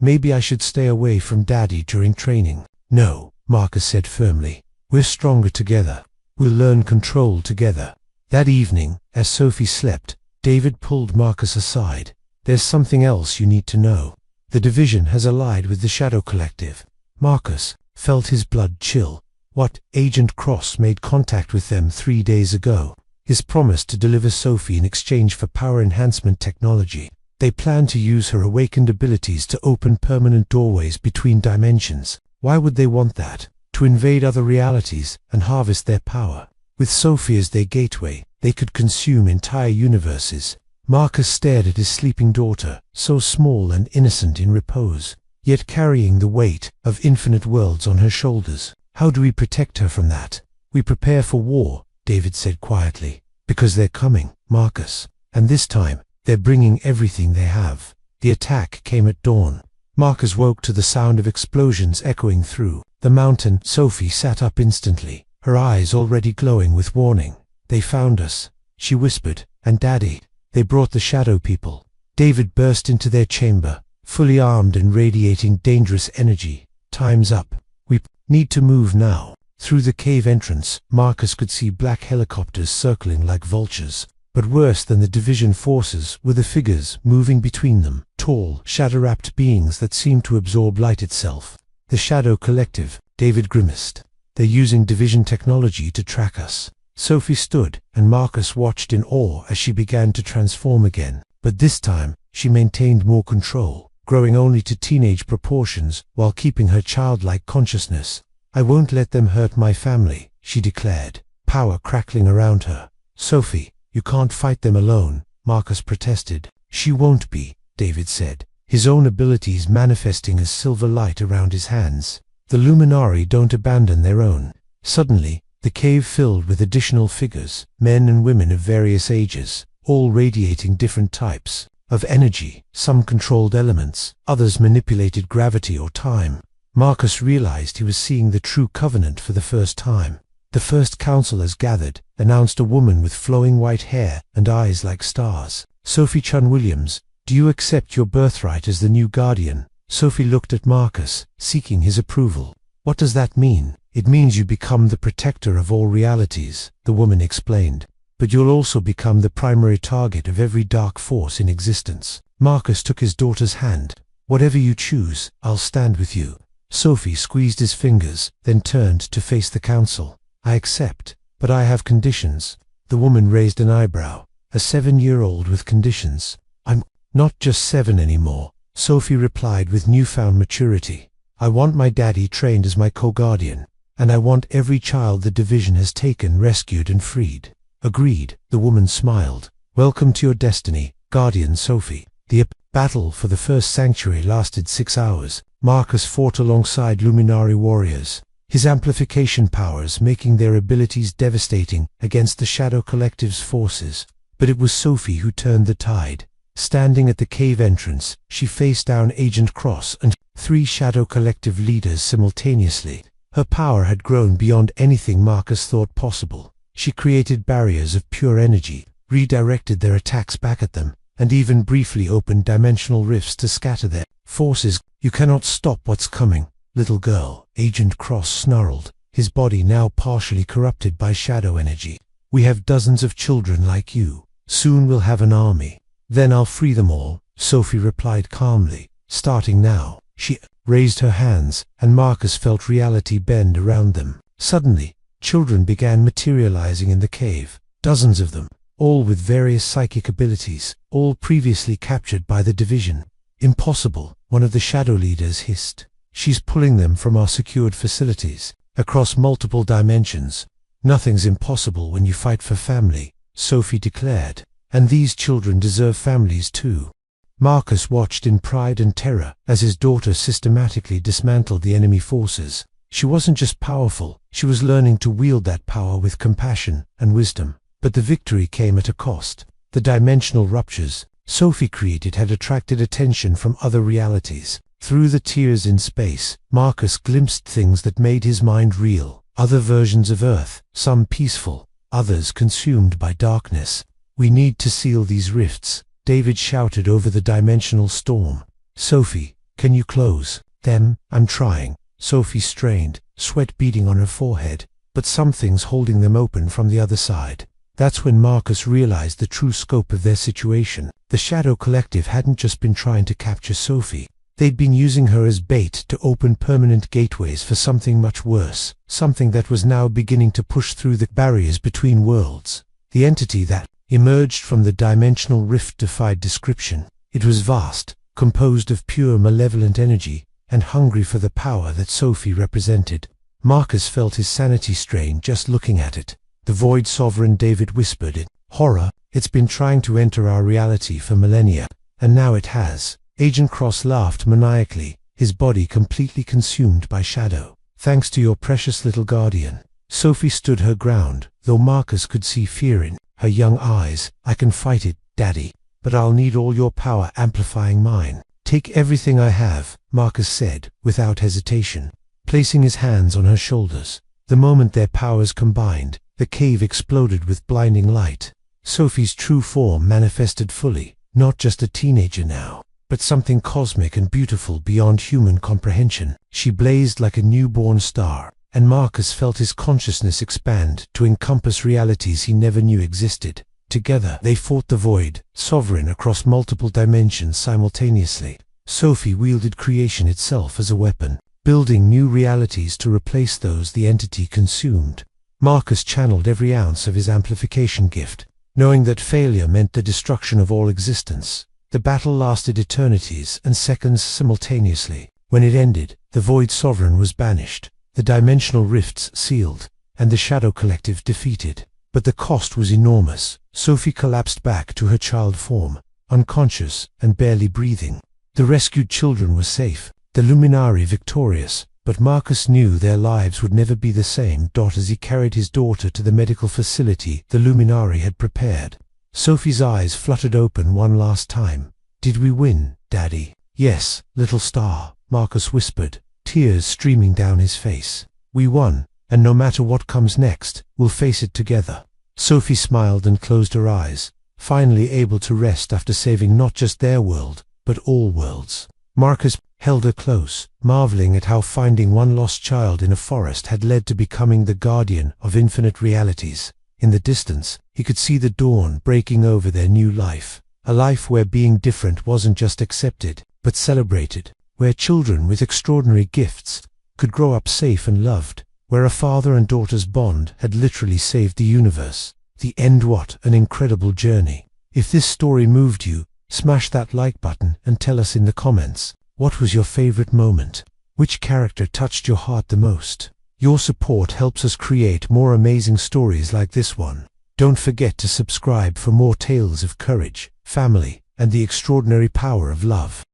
Maybe I should stay away from Daddy during training. No, Marcus said firmly. We're stronger together. We'll learn control together. That evening, as Sophie slept, David pulled Marcus aside. There's something else you need to know. The division has allied with the Shadow Collective. Marcus felt his blood chill. What? Agent Cross made contact with them 3 days ago. His promise to deliver Sophie in exchange for power enhancement technology. They plan to use her awakened abilities to open permanent doorways between dimensions. Why would they want that? To invade other realities and harvest their power. With Sophie as their gateway, they could consume entire universes. Marcus stared at his sleeping daughter, so small and innocent in repose, yet carrying the weight of infinite worlds on her shoulders. How do we protect her from that? We prepare for war, David said quietly. Because they're coming, Marcus. And this time, they're bringing everything they have. The attack came at dawn. Marcus woke to the sound of explosions echoing through the mountain. Sophie sat up instantly, her eyes already glowing with warning. "They found us," she whispered, "and Daddy. They brought the shadow people." David burst into their chamber, fully armed and radiating dangerous energy. "Time's up. We need to move now." Through the cave entrance, Marcus could see black helicopters circling like vultures. But worse than the division forces were the figures moving between them, tall, shadow-wrapped beings that seemed to absorb light itself. "The Shadow Collective," David grimaced. "They're using division technology to track us." Sophie stood, and Marcus watched in awe as she began to transform again. But this time, she maintained more control, growing only to teenage proportions while keeping her childlike consciousness. "I won't let them hurt my family," she declared, power crackling around her. "Sophie, you can't fight them alone," Marcus protested. "She won't be," David said, his own abilities manifesting as silver light around his hands. "The Luminari don't abandon their own." Suddenly, the cave filled with additional figures, men and women of various ages, all radiating different types of energy. Some controlled elements, others manipulated gravity or time. Marcus realized he was seeing the true covenant for the first time. The first councillors gathered, announced a woman with flowing white hair and eyes like stars. "Sophie Chun-Williams, do you accept your birthright as the new guardian?" Sophie looked at Marcus, seeking his approval. "What does that mean?" "It means you become the protector of all realities," the woman explained. "But you'll also become the primary target of every dark force in existence." Marcus took his daughter's hand. "Whatever you choose, I'll stand with you." Sophie squeezed his fingers, then turned to face the council. "I accept, but I have conditions." The woman raised an eyebrow. "A 7-year-old with conditions?" "I'm not just 7 anymore," Sophie replied with newfound maturity. "I want my daddy trained as my co-guardian, and I want every child the division has taken rescued and freed." "Agreed," the woman smiled. "Welcome to your destiny, Guardian Sophie." The battle for the first sanctuary lasted 6 hours. Marcus fought alongside Luminari warriors, his amplification powers making their abilities devastating against the Shadow Collective's forces. But it was Sophie who turned the tide. Standing at the cave entrance, she faced down Agent Cross and 3 Shadow Collective leaders simultaneously. Her power had grown beyond anything Marcus thought possible. She created barriers of pure energy, redirected their attacks back at them, and even briefly opened dimensional rifts to scatter their forces. "You cannot stop what's coming, little girl," Agent Cross snarled, his body now partially corrupted by shadow energy. "We have dozens of children like you. Soon we'll have an army. Then I'll free them all," Sophie replied calmly. "Starting now." She raised her hands, and Marcus felt reality bend around them. Suddenly, children began materializing in the cave, dozens of them, all with various psychic abilities, all previously captured by the division. "Impossible," one of the shadow leaders hissed. "She's pulling them from our secured facilities, across multiple dimensions." "Nothing's impossible when you fight for family," Sophie declared. "And these children deserve families too." Marcus watched in pride and terror as his daughter systematically dismantled the enemy forces. She wasn't just powerful, she was learning to wield that power with compassion and wisdom. But the victory came at a cost. The dimensional ruptures Sophie created had attracted attention from other realities. Through the tears in space, Marcus glimpsed things that made his mind reel. Other versions of Earth, some peaceful, others consumed by darkness. "We need to seal these rifts," David shouted over the dimensional storm. "Sophie, can you close them?" "I'm trying." Sophie strained, sweat beading on her forehead. "But something's holding them open from the other side." That's when Marcus realized the true scope of their situation. The Shadow Collective hadn't just been trying to capture Sophie. They'd been using her as bait to open permanent gateways for something much worse, something that was now beginning to push through the barriers between worlds. The entity that emerged from the dimensional rift defied description. It was vast, composed of pure malevolent energy, and hungry for the power that Sophie represented. Marcus felt his sanity strain just looking at it. "The Void Sovereign," David whispered in horror. "It's been trying to enter our reality for millennia, and now it has." Agent Cross laughed maniacally, his body completely consumed by shadow. "Thanks to your precious little guardian." Sophie stood her ground, though Marcus could see fear in her young eyes. "I can fight it, Daddy, but I'll need all your power amplifying mine." "Take everything I have," Marcus said, without hesitation, placing his hands on her shoulders. The moment their powers combined, the cave exploded with blinding light. Sophie's true form manifested fully, not just a teenager now, but something cosmic and beautiful beyond human comprehension. She blazed like a newborn star, and Marcus felt his consciousness expand to encompass realities he never knew existed. Together, they fought the void, sovereign across multiple dimensions simultaneously. Sophie wielded creation itself as a weapon, building new realities to replace those the entity consumed. Marcus channeled every ounce of his amplification gift, knowing that failure meant the destruction of all existence. The battle lasted eternities and seconds simultaneously. When it ended, the Void Sovereign was banished, the dimensional rifts sealed, and the Shadow Collective defeated. But the cost was enormous. Sophie collapsed back to her child form, unconscious and barely breathing. The rescued children were safe, the Luminari victorious, but Marcus knew their lives would never be the same. As he carried his daughter to the medical facility the Luminari had prepared, Sophie's eyes fluttered open one last time. "Did we win, Daddy?" "Yes, little star," Marcus whispered, tears streaming down his face. "We won, and no matter what comes next, we'll face it together." Sophie smiled and closed her eyes, finally able to rest after saving not just their world, but all worlds. Marcus held her close, marveling at how finding one lost child in a forest had led to becoming the guardian of infinite realities. In the distance, he could see the dawn breaking over their new life, a life where being different wasn't just accepted, but celebrated, where children with extraordinary gifts could grow up safe and loved, where a father and daughter's bond had literally saved the universe. The end. What an incredible journey. If this story moved you, smash that like button and tell us in the comments, what was your favorite moment? Which character touched your heart the most? Your support helps us create more amazing stories like this one. Don't forget to subscribe for more tales of courage, family, and the extraordinary power of love.